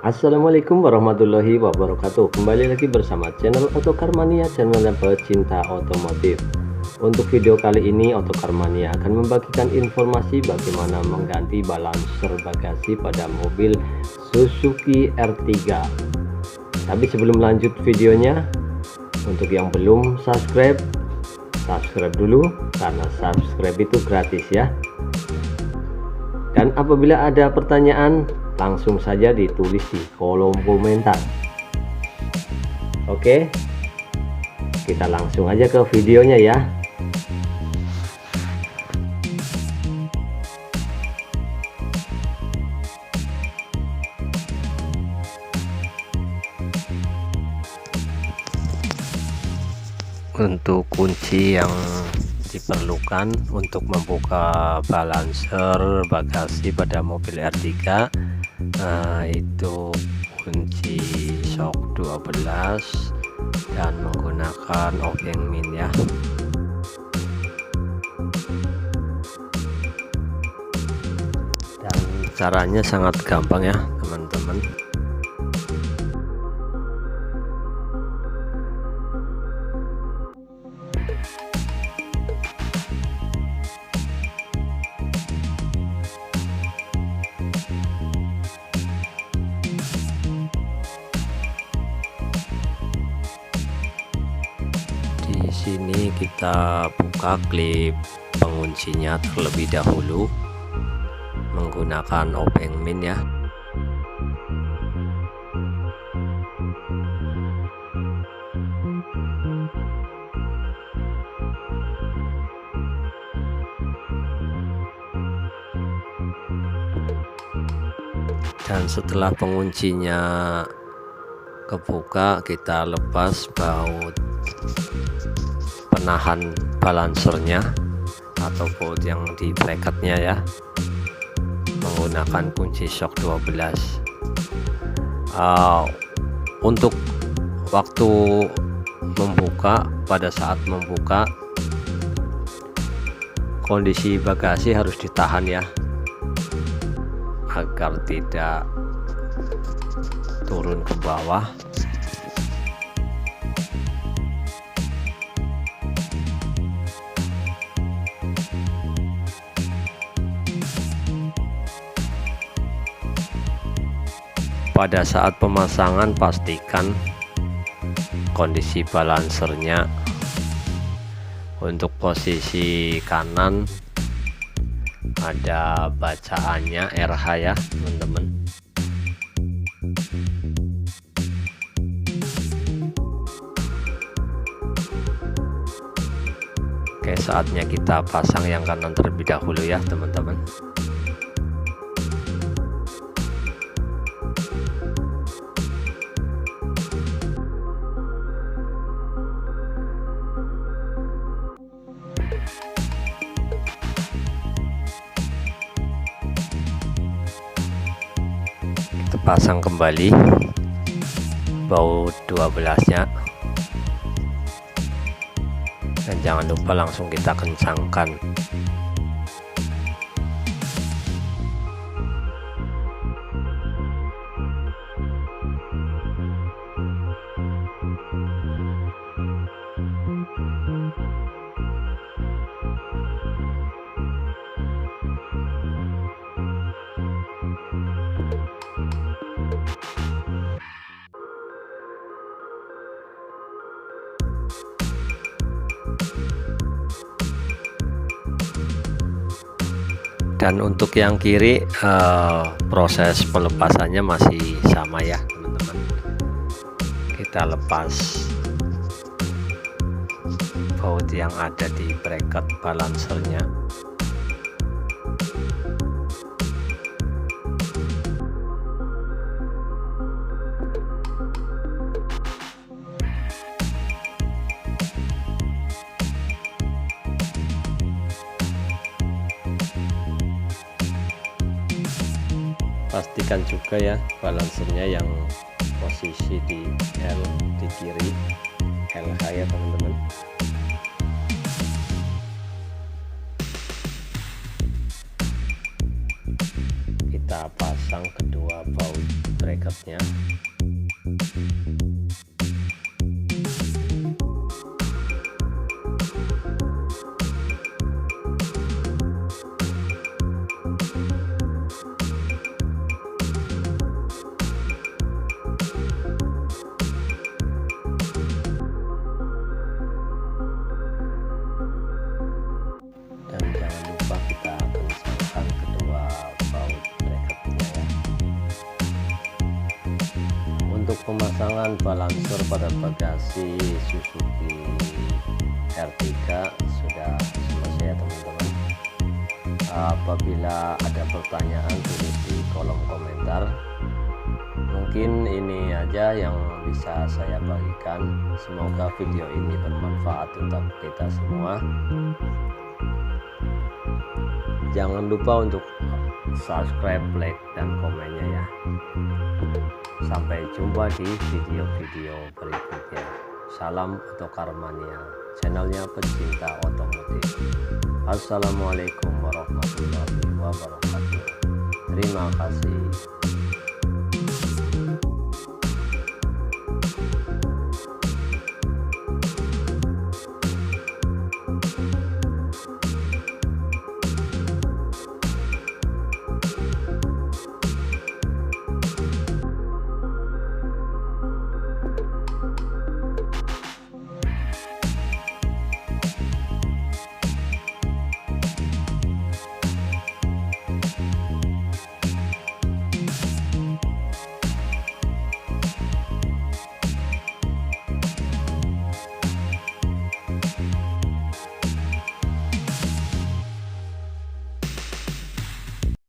Assalamualaikum warahmatullahi wabarakatuh. Kembali lagi bersama channel Otokar Mania, channel yang pecinta otomotif. Untuk video kali ini Otokar Mania akan membagikan informasi bagaimana mengganti balancer bagasi pada mobil Suzuki R3. Tapi sebelum lanjut videonya, untuk yang belum subscribe dulu, karena subscribe itu gratis ya. Dan apabila ada pertanyaan, langsung saja ditulis di kolom komentar. Oke, kita langsung aja ke videonya ya. Untuk kunci yang diperlukan untuk membuka balancer bagasi pada mobil R3, itu kunci shock 12 dan menggunakan obeng min ya. Dan caranya sangat gampang ya teman-teman. Di sini kita buka klip penguncinya terlebih dahulu menggunakan obeng min ya. Dan setelah penguncinya kebuka, kita lepas baut penahan balancernya atau baut yang di bracketnya ya, menggunakan kunci shock 12. Untuk waktu membuka, pada saat membuka kondisi bagasi harus ditahan ya, agar tidak turun ke bawah. Pada saat pemasangan pastikan kondisi balancernya untuk posisi kanan ada bacaannya RH ya teman-teman. Oke, saatnya kita pasang yang kanan terlebih dahulu ya teman-teman. Pasang kembali baut 12 nya, dan jangan lupa langsung kita kencangkan. Dan untuk yang kiri proses pelepasannya masih sama ya teman-teman. Kita lepas baut yang ada di bracket balancernya. Pastikan juga ya balancernya yang posisi di L di kiri, LH ya teman-teman. Kita pasang kedua baut bracketnya. Dan jangan lupa kita akan pasang kedua baut bracketnya ya. Untuk pemasangan balansor pada bagasi Suzuki R3 sudah selesai ya teman-teman. Apabila ada pertanyaan tulis di kolom komentar. Mungkin ini aja yang bisa saya bagikan. Semoga video ini bermanfaat untuk kita semua. Jangan lupa untuk subscribe, like, dan komennya ya. Sampai jumpa di video-video berikutnya. Salam Otokar Mania, channelnya pecinta otomotif. Assalamualaikum warahmatullahi wabarakatuh. Terima kasih.